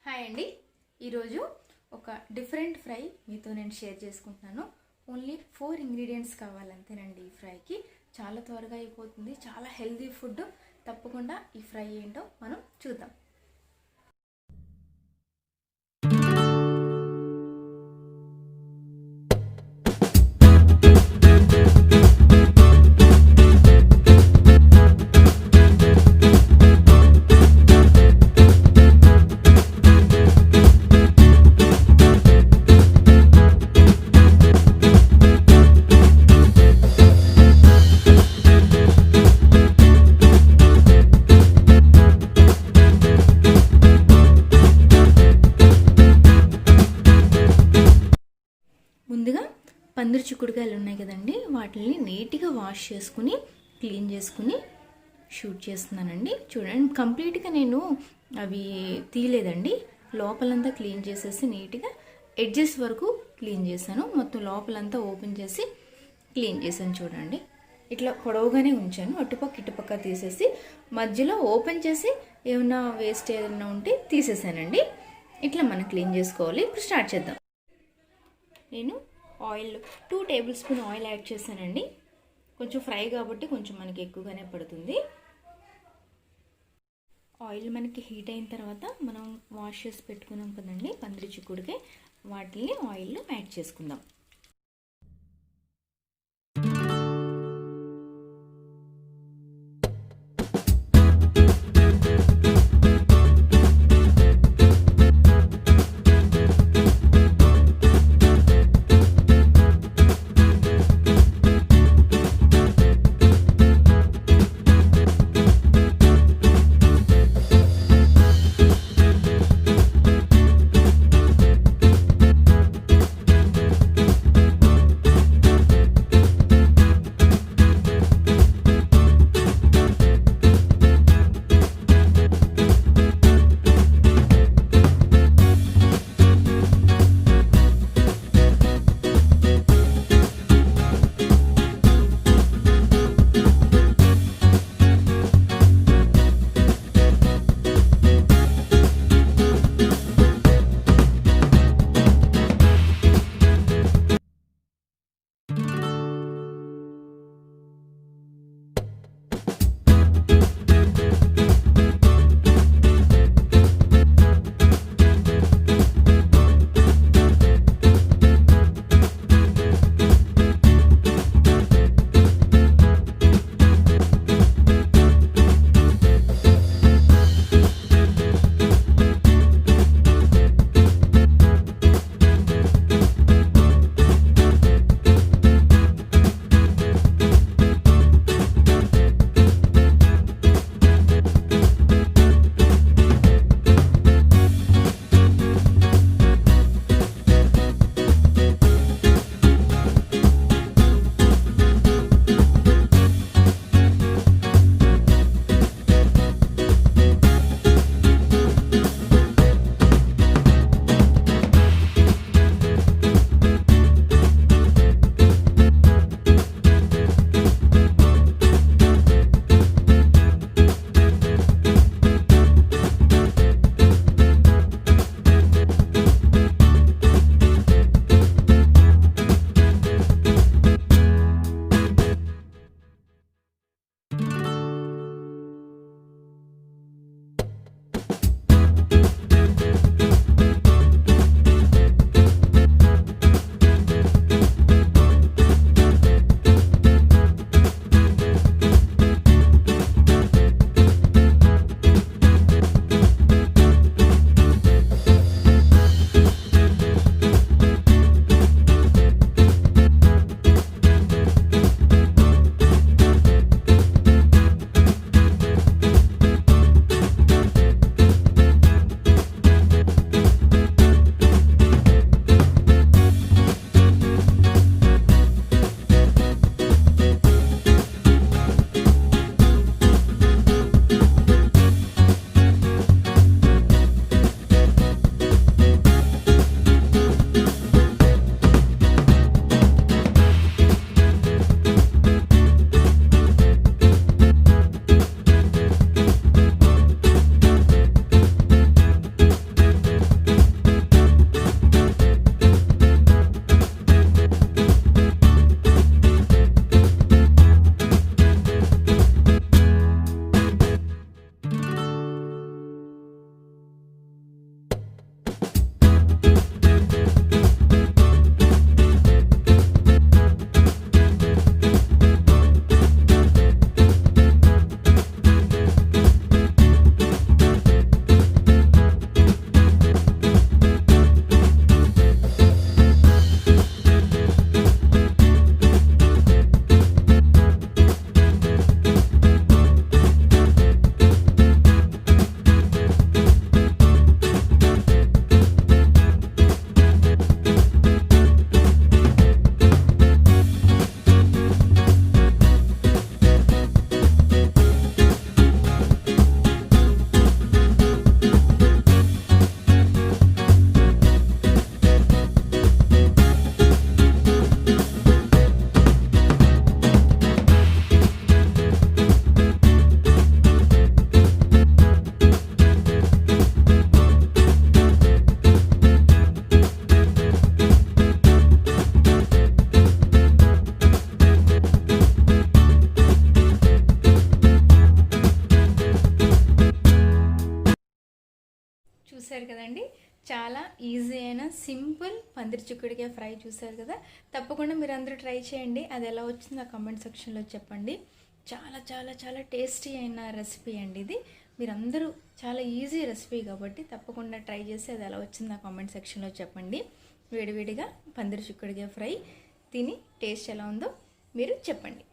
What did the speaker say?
Hi అండి. ఈరోజు ఒక డిఫరెంట్ ఫ్రై మీతో నేను షేర్ చేసుకుంటున్నాను. ఓన్లీ 4 ఇంగ్రీడియంట్స్ కావాలంతేనండి. ఈ ఫ్రైకి చాలా త్వరగా అయిపోతుంది, చాలా హెల్దీ ఫుడ్. తప్పకుండా ఈ ఫ్రై ఏంటో మనం చూద్దాం. ముందుగా పందిరి చిక్కుడుకాయలు ఉన్నాయి కదండి, వాటిని నీట్గా వాష్ చేసుకుని క్లీన్ చేసుకుని షూట్ చేస్తున్నానండి. చూడండి, కంప్లీట్గా నేను అవి తీయలేదండి. లోపలంతా క్లీన్ చేసేసి నీట్గా ఎడ్జెస్ వరకు క్లీన్ చేశాను. మొత్తం లోపలంతా ఓపెన్ చేసి క్లీన్ చేశాను. చూడండి, ఇట్లా పొడవుగానే ఉంచాను. అటుపక్క ఇటుపక్క తీసేసి మధ్యలో ఓపెన్ చేసి ఏమైనా వేస్ట్ ఏదైనా ఉంటే తీసేసానండి. ఇట్లా మనం క్లీన్ చేసుకోవాలి. ఇప్పుడు స్టార్ట్ చేద్దాం. నేను oil 2 table spoon oil add చేశానండి. కొంచెం ఫ్రై కాబట్టి కొంచెం మనకి ఎక్కువగానే పడుతుంది. ఆయిల్ మనకి హీట్ అయిన తర్వాత మనం వాష్ చేసి పెట్టుకున్నాం కదండి పందిరి చిక్కుడుకాయ, వాటిని ఆయిల్లో యాడ్ చేసుకుందాం. చూసారు కదండి, చాలా ఈజీ అయిన సింపుల్ పందిరి చిక్కుడుకాయ ఫ్రై చూసారు కదా. తప్పకుండా మీరు అందరూ ట్రై చేయండి. అది ఎలా వచ్చిందో కామెంట్ సెక్షన్లో చెప్పండి. చాలా చాలా చాలా టేస్టీ అయిన రెసిపీ అండి ఇది. మీరందరూ చాలా ఈజీ రెసిపీ కాబట్టి తప్పకుండా ట్రై చేసి అది ఎలా వచ్చిందో కామెంట్ సెక్షన్లో చెప్పండి. వేడివేడిగా పందిరి చిక్కుడుకాయ ఫ్రై తిని టేస్ట్ ఎలా ఉందో మీరు చెప్పండి.